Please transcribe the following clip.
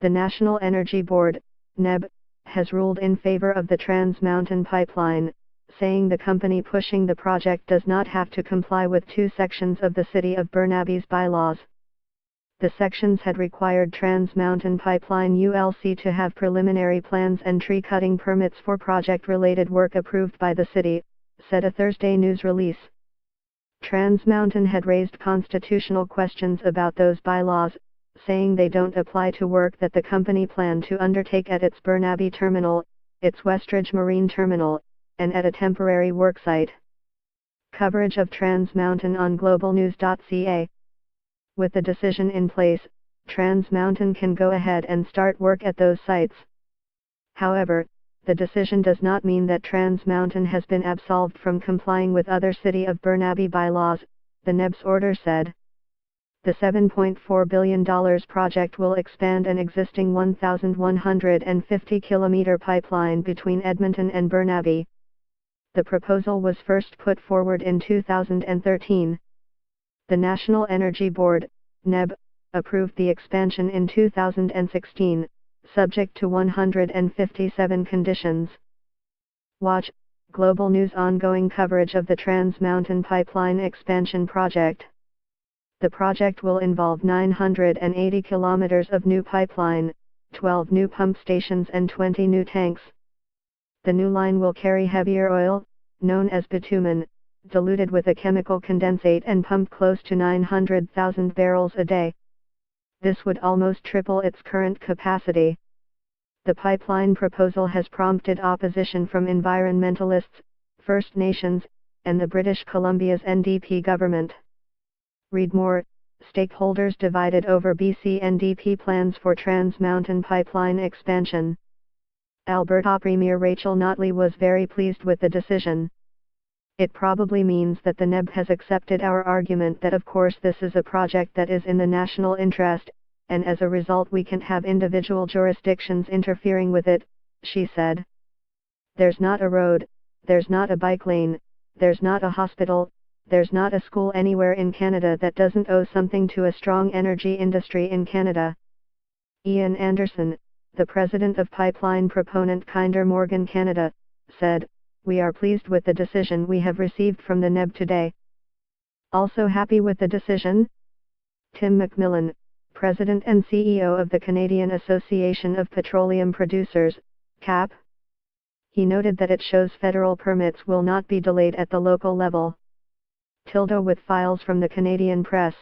The National Energy Board, NEB, has ruled in favor of the Trans Mountain Pipeline, saying the company pushing the project does not have to comply with two sections of the City of Burnaby's bylaws. The sections had required Trans Mountain Pipeline ULC to have preliminary plans and tree-cutting permits for project-related work approved by the city, said a Thursday news release. Trans Mountain had raised constitutional questions about those bylaws, saying they don't apply to work that the company planned to undertake at its Burnaby terminal, its Westridge Marine Terminal, and at a temporary worksite. Coverage of Trans Mountain on globalnews.ca. With the decision in place, Trans Mountain can go ahead and start work at those sites. However, the decision does not mean that Trans Mountain has been absolved from complying with other City of Burnaby bylaws, the NEB's order said. The $7.4 billion project will expand an existing 1,150-kilometer pipeline between Edmonton and Burnaby. The proposal was first put forward in 2013. The National Energy Board, NEB, approved the expansion in 2016, subject to 157 conditions. Watch Global News ongoing coverage of the Trans Mountain Pipeline expansion project. The project will involve 980 kilometers of new pipeline, 12 new pump stations and 20 new tanks. The new line will carry heavier oil, known as bitumen, diluted with a chemical condensate and pumped close to 900,000 barrels a day. This would almost triple its current capacity. The pipeline proposal has prompted opposition from environmentalists, First Nations, and the British Columbia's NDP government. Read more, stakeholders divided over BC NDP plans for Trans Mountain Pipeline expansion. Alberta Premier Rachel Notley was very pleased with the decision. It probably means that the NEB has accepted our argument that of course this is a project that is in the national interest, and as a result we can't have individual jurisdictions interfering with it, she said. There's not a road, there's not a bike lane, there's not a hospital, there's not a school anywhere in Canada that doesn't owe something to a strong energy industry in Canada. Ian Anderson, the president of pipeline proponent Kinder Morgan Canada, said, "We are pleased with the decision we have received from the NEB today." Also happy with the decision? Tim McMillan, President and CEO of the Canadian Association of Petroleum Producers, CAP. He noted that it shows federal permits will not be delayed at the local level. Tildo with files from the Canadian press.